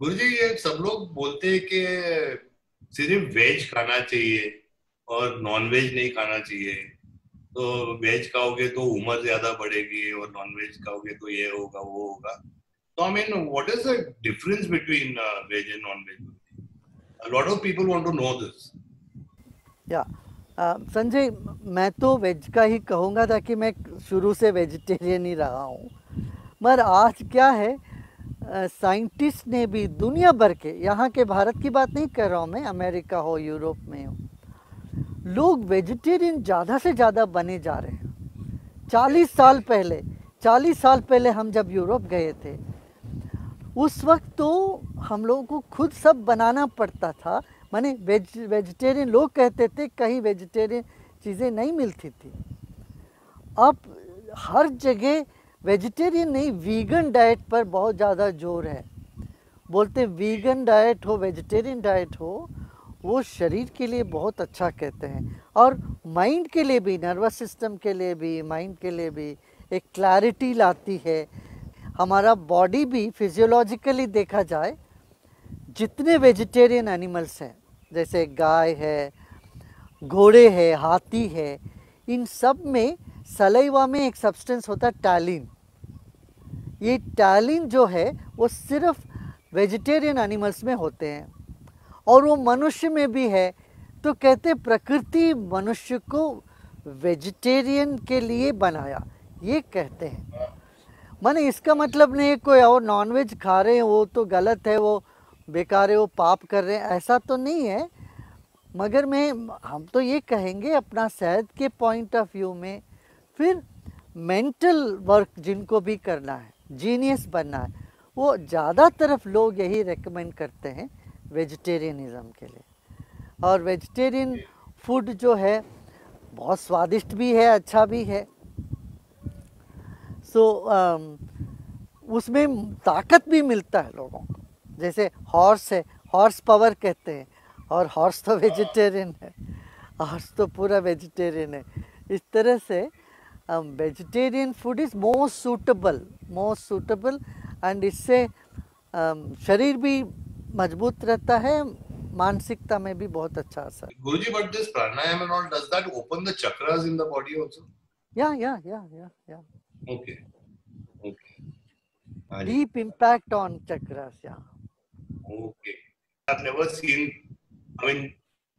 गुरुजी ये सब लोग बोलते हैं कि सिर्फ वेज खाना चाहिए और नॉन वेज नहीं खाना चाहिए। तो वेज खाओगे तो उम्र ज्यादा बढ़ेगी और नॉन वेज खाओगे तो ये होगा वो होगा। तो I mean what is the difference between veg and non veg? A lot of people want to know this. या संजय, मैं तो वेज का ही कहूँगा, ताकि मैं शुरू से वेजिटेरियन ही रहा हूँ। मगर आज क्या है, साइंटिस्ट ने भी दुनिया भर के, यहाँ के भारत की बात नहीं कर रहा हूँ मैं, अमेरिका हो यूरोप में हो, लोग वेजिटेरियन ज़्यादा से ज़्यादा बने जा रहे हैं। 40 साल पहले हम जब यूरोप गए थे, उस वक्त तो हम लोगों को खुद सब बनाना पड़ता था। माने वेजिटेरियन लोग कहते थे, कहीं वेजिटेरियन चीज़ें नहीं मिलती थी। अब हर जगह वेजिटेरियन नहीं, वीगन डाइट पर बहुत ज़्यादा जोर है। बोलते वीगन डाइट हो, वेजिटेरियन डाइट हो, वो शरीर के लिए बहुत अच्छा कहते हैं, और माइंड के लिए भी, नर्वस सिस्टम के लिए भी, माइंड के लिए भी एक क्लैरिटी लाती है। हमारा बॉडी भी फिजियोलॉजिकली देखा जाए, जितने वेजिटेरियन एनिमल्स हैं, जैसे गाय है, घोड़े है, हाथी है, इन सब में सलाइवा में एक सब्सटेंस होता है टैलिन। ये टैलिन जो है वो सिर्फ वेजिटेरियन एनिमल्स में होते हैं, और वो मनुष्य में भी है। तो कहते प्रकृति मनुष्य को वेजिटेरियन के लिए बनाया, ये कहते हैं। माने इसका मतलब नहीं है कोई और नॉनवेज खा रहे हैं वो तो गलत है, वो बेकार है, वो पाप कर रहे हैं, ऐसा तो नहीं है। मगर हम तो ये कहेंगे अपना सेहत के पॉइंट ऑफ व्यू में, फिर मेंटल वर्क जिनको भी करना है, जीनियस बनना है, वो ज़्यादा तरफ लोग यही रेकमेंड करते हैं वेजिटेरियनिज़म के लिए। और वेजिटेरियन फूड जो है बहुत स्वादिष्ट भी है, अच्छा भी है। सो उसमें ताकत भी मिलता है लोगों को। जैसे हॉर्स है, हॉर्स पावर कहते हैं, और हॉर्स तो वेजिटेरियन है, हॉर्स तो पूरा वेजिटेरियन है। इस तरह से vegetarian food is most suitable, and इससे शरीर भी मजबूत रहता है, मानसिकता में भी बहुत अच्छा असर। Guruji, but this pranayama and all, does that open the chakras in the body also? या Okay, okay. हाँ जी, डीप इम्पैक्ट ऑन चक्रास, या okay. I've never seen. I mean,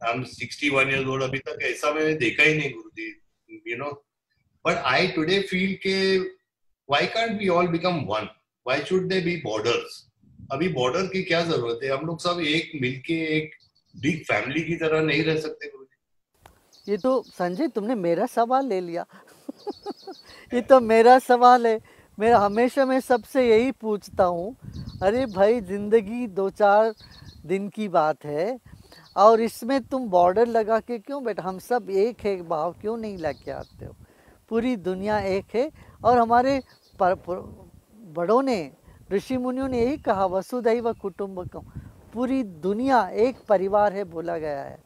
I'm 61 years old. अभी तक ऐसा मैंने देखा ही नहीं गुरुजी. You know, but I today feel के why can't we all become one? Why should there be borders? अभी बॉर्डर की क्या जरूरत है? हम लोग सब एक मिलके एक बिग फैमिली की तरह नहीं रह सकते गुरुजी? ये तो संजय तुमने मेरा सवाल ले लिया। ये तो मेरा सवाल है। मैं हमेशा मैं सबसे यही पूछता हूँ, अरे भाई ज़िंदगी 2-4 दिन की बात है, और इसमें तुम बॉर्डर लगा के क्यों बैठे? हम सब एक है, भाव क्यों नहीं लेके आते हो? पूरी दुनिया एक है, और हमारे बड़ों ने, ऋषि मुनियों ने यही कहा, वसुधैव कुटुंबकम, पूरी दुनिया एक परिवार है बोला गया है।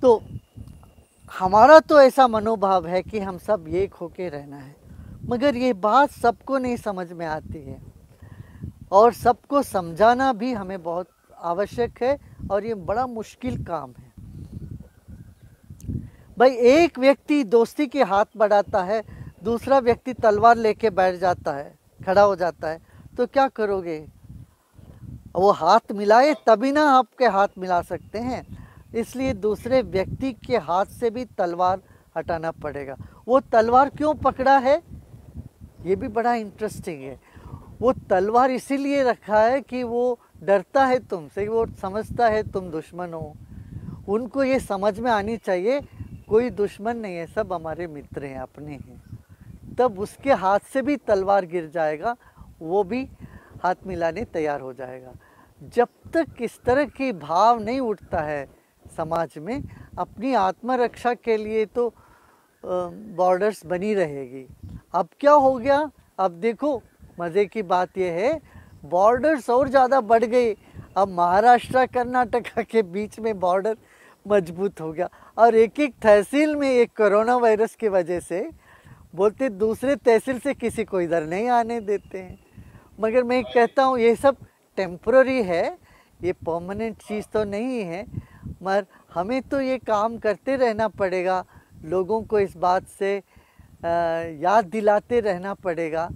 तो हमारा तो ऐसा मनोभाव है कि हम सब एक होके रहना है, मगर ये बात सबको नहीं समझ में आती है, और सबको समझाना भी हमें बहुत आवश्यक है, और ये बड़ा मुश्किल काम है। भाई एक व्यक्ति दोस्ती के हाथ बढ़ाता है, दूसरा व्यक्ति तलवार लेके बैठ जाता है, खड़ा हो जाता है, तो क्या करोगे? वो हाथ मिलाए तभी ना आपके हाथ मिला सकते हैं, इसलिए दूसरे व्यक्ति के हाथ से भी तलवार हटाना पड़ेगा। वो तलवार क्यों पकड़ा है, ये भी बड़ा इंटरेस्टिंग है। वो तलवार इसीलिए रखा है कि वो डरता है तुमसे, वो समझता है तुम दुश्मन हो। उनको ये समझ में आनी चाहिए कोई दुश्मन नहीं है, सब हमारे मित्र हैं, अपने हैं। तब उसके हाथ से भी तलवार गिर जाएगा, वो भी हाथ मिलाने तैयार हो जाएगा। जब तक इस तरह की भाव नहीं उठता है समाज में, अपनी आत्मरक्षा के लिए तो बॉर्डर्स बनी रहेगी। अब क्या हो गया, अब देखो मज़े की बात यह है, बॉर्डर्स और ज़्यादा बढ़ गई। अब महाराष्ट्र कर्नाटका के बीच में बॉर्डर मजबूत हो गया, और एक एक तहसील में एक कोरोना वायरस की वजह से बोलते दूसरे तहसील से किसी को इधर नहीं आने देते हैं। मगर मैं कहता हूँ ये सब टेम्पररी है, ये परमानेंट चीज़ तो नहीं है, मगर हमें तो ये काम करते रहना पड़ेगा, लोगों को इस बात से याद दिलाते रहना पड़ेगा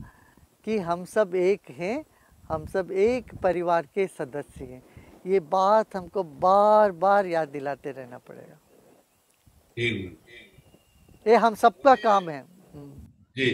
कि हम सब एक हैं, हम सब एक परिवार के सदस्य हैं। ये बात हमको बार बार याद दिलाते रहना पड़ेगा। जी ये हम सबका काम है। जी।